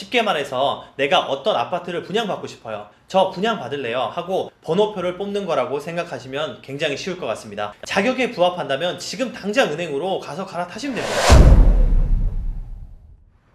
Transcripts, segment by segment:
쉽게 말해서 내가 어떤 아파트를 분양받고 싶어요. 저 분양받을래요 하고 번호표를 뽑는 거라고 생각하시면 굉장히 쉬울 것 같습니다. 자격에 부합한다면 지금 당장 은행으로 가서 갈아타시면 됩니다.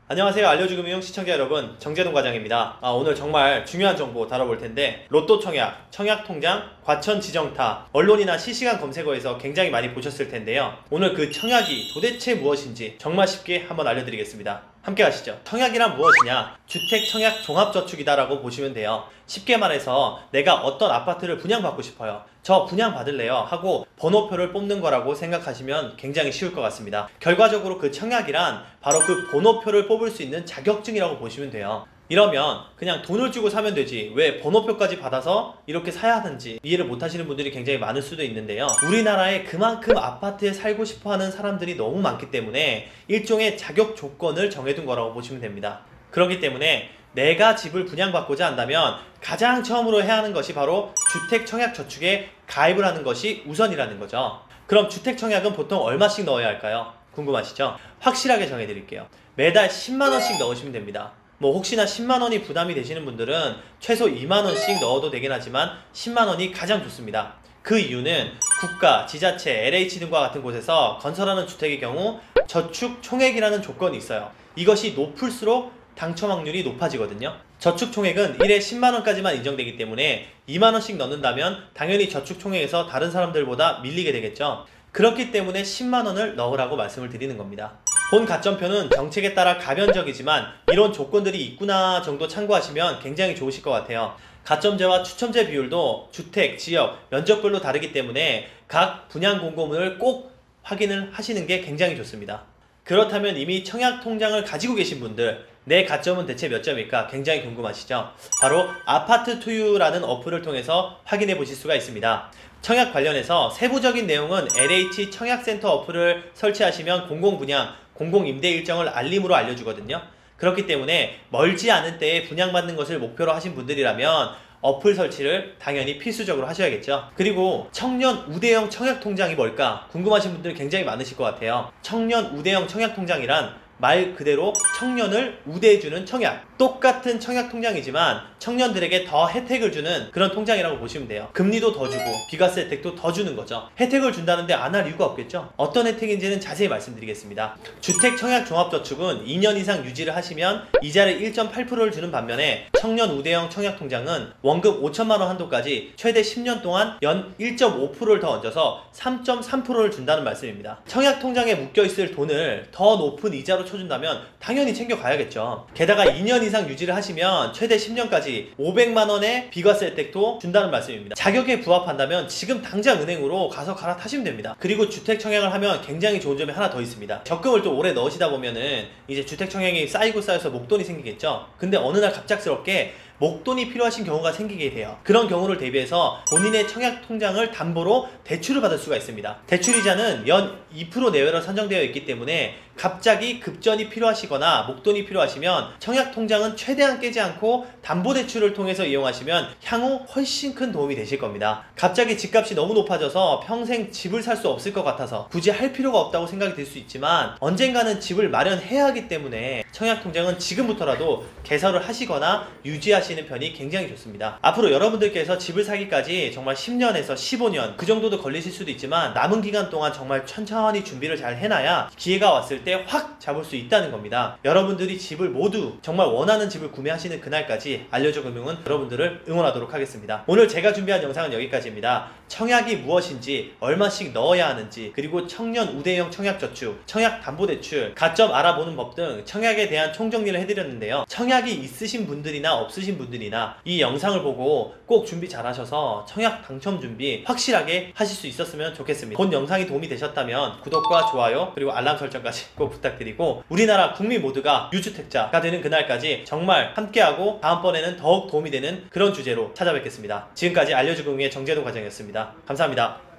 안녕하세요. 알려주금융 시청자 여러분, 정재동 과장입니다. 오늘 정말 중요한 정보 다뤄볼 텐데, 로또 청약, 청약통장, 과천 지정타, 언론이나 실시간 검색어에서 굉장히 많이 보셨을 텐데요. 오늘 그 청약이 도대체 무엇인지 정말 쉽게 한번 알려드리겠습니다. 함께 가시죠. 청약이란 무엇이냐? 주택청약 종합저축이다 라고 보시면 돼요. 쉽게 말해서 내가 어떤 아파트를 분양받고 싶어요. 저 분양받을래요 하고 번호표를 뽑는 거라고 생각하시면 굉장히 쉬울 것 같습니다. 결과적으로 그 청약이란 바로 그 번호표를 뽑을 수 있는 자격증이라고 보시면 돼요. 이러면 그냥 돈을 주고 사면 되지 왜 번호표까지 받아서 이렇게 사야 하는지 이해를 못 하시는 분들이 굉장히 많을 수도 있는데요. 우리나라에 그만큼 아파트에 살고 싶어 하는 사람들이 너무 많기 때문에 일종의 자격 조건을 정해둔 거라고 보시면 됩니다. 그렇기 때문에 내가 집을 분양받고자 한다면 가장 처음으로 해야 하는 것이 바로 주택청약저축에 가입을 하는 것이 우선이라는 거죠. 그럼 주택청약은 보통 얼마씩 넣어야 할까요? 궁금하시죠? 확실하게 정해드릴게요. 매달 10만원씩 넣으시면 됩니다. 혹시나 10만원이 부담이 되시는 분들은 최소 2만원씩 넣어도 되긴 하지만 10만원이 가장 좋습니다. 그 이유는 국가, 지자체, LH 등과 같은 곳에서 건설하는 주택의 경우 저축 총액이라는 조건이 있어요. 이것이 높을수록 당첨 확률이 높아지거든요. 저축 총액은 1에 10만원까지만 인정되기 때문에 2만원씩 넣는다면 당연히 저축 총액에서 다른 사람들보다 밀리게 되겠죠. 그렇기 때문에 10만원을 넣으라고 말씀을 드리는 겁니다. 본 가점표는 정책에 따라 가변적이지만 이런 조건들이 있구나 정도 참고하시면 굉장히 좋으실 것 같아요. 가점제와 추첨제 비율도 주택, 지역, 면적별로 다르기 때문에 각 분양 공고문을 꼭 확인을 하시는 게 굉장히 좋습니다. 그렇다면 이미 청약통장을 가지고 계신 분들, 내 가점은 대체 몇 점일까 굉장히 궁금하시죠? 바로 아파트투유라는 어플을 통해서 확인해 보실 수가 있습니다. 청약 관련해서 세부적인 내용은 LH 청약센터 어플을 설치하시면 공공분양, 공공임대 일정을 알림으로 알려주거든요. 그렇기 때문에 멀지 않은 때에 분양받는 것을 목표로 하신 분들이라면 어플 설치를 당연히 필수적으로 하셔야겠죠. 그리고 청년 우대형 청약통장이 뭘까 궁금하신 분들 굉장히 많으실 것 같아요. 청년 우대형 청약통장이란 말 그대로 청년을 우대해주는 청약, 똑같은 청약통장이지만 청년들에게 더 혜택을 주는 그런 통장이라고 보시면 돼요. 금리도 더 주고 비과세 혜택도 더 주는 거죠. 혜택을 준다는데 안 할 이유가 없겠죠. 어떤 혜택인지는 자세히 말씀드리겠습니다. 주택청약종합저축은 2년 이상 유지를 하시면 이자를 1.8%를 주는 반면에 청년 우대형 청약통장은 원금 5천만원 한도까지 최대 10년 동안 연 1.5%를 더 얹어서 3.3%를 준다는 말씀입니다. 청약통장에 묶여있을 돈을 더 높은 이자로 쳐준다면 당연히 챙겨가야겠죠. 게다가 2년 이상 유지를 하시면 최대 10년까지 500만원의 비과세 혜택도 준다는 말씀입니다. 자격에 부합한다면 지금 당장 은행으로 가서 갈아타시면 됩니다. 그리고 주택청약을 하면 굉장히 좋은 점이 하나 더 있습니다. 적금을 또 오래 넣으시다 보면은 이제 주택청약이 쌓이고 쌓여서 목돈이 생기겠죠. 근데 어느 날 갑작스럽게 목돈이 필요하신 경우가 생기게 돼요. 그런 경우를 대비해서 본인의 청약통장을 담보로 대출을 받을 수가 있습니다. 대출이자는 연 2% 내외로 산정되어 있기 때문에 갑자기 급전이 필요하시거나 목돈이 필요하시면 청약통장은 최대한 깨지 않고 담보대출을 통해서 이용하시면 향후 훨씬 큰 도움이 되실 겁니다. 갑자기 집값이 너무 높아져서 평생 집을 살 수 없을 것 같아서 굳이 할 필요가 없다고 생각이 들 수 있지만 언젠가는 집을 마련해야 하기 때문에 청약통장은 지금부터라도 개설을 하시거나 유지하시는 편이 굉장히 좋습니다. 앞으로 여러분들께서 집을 사기까지 정말 10년에서 15년 그 정도도 걸리실 수도 있지만 남은 기간 동안 정말 천천히 준비를 잘 해놔야 기회가 왔을 때 확 잡을 수 있다는 겁니다. 여러분들이 집을 모두 정말 원하는 집을 구매하시는 그날까지 알려줘금융은 여러분들을 응원하도록 하겠습니다. 오늘 제가 준비한 영상은 여기까지입니다. 청약이 무엇인지, 얼마씩 넣어야 하는지, 그리고 청년 우대형 청약저축, 청약담보대출, 가점 알아보는 법 등 청약에 대한 총정리를 해드렸는데요. 청약이 있으신 분들이나 없으신 분들이나 이 영상을 보고 꼭 준비 잘 하셔서 청약 당첨 준비 확실하게 하실 수 있었으면 좋겠습니다. 본 영상이 도움이 되셨다면 구독과 좋아요 그리고 알람 설정까지 꼭 부탁드리고 우리나라 국민 모두가 유주택자가 되는 그날까지 정말 함께하고 다음번에는 더욱 도움이 되는 그런 주제로 찾아뵙겠습니다. 지금까지 알려주금융의 정재동 과장이었습니다. 감사합니다.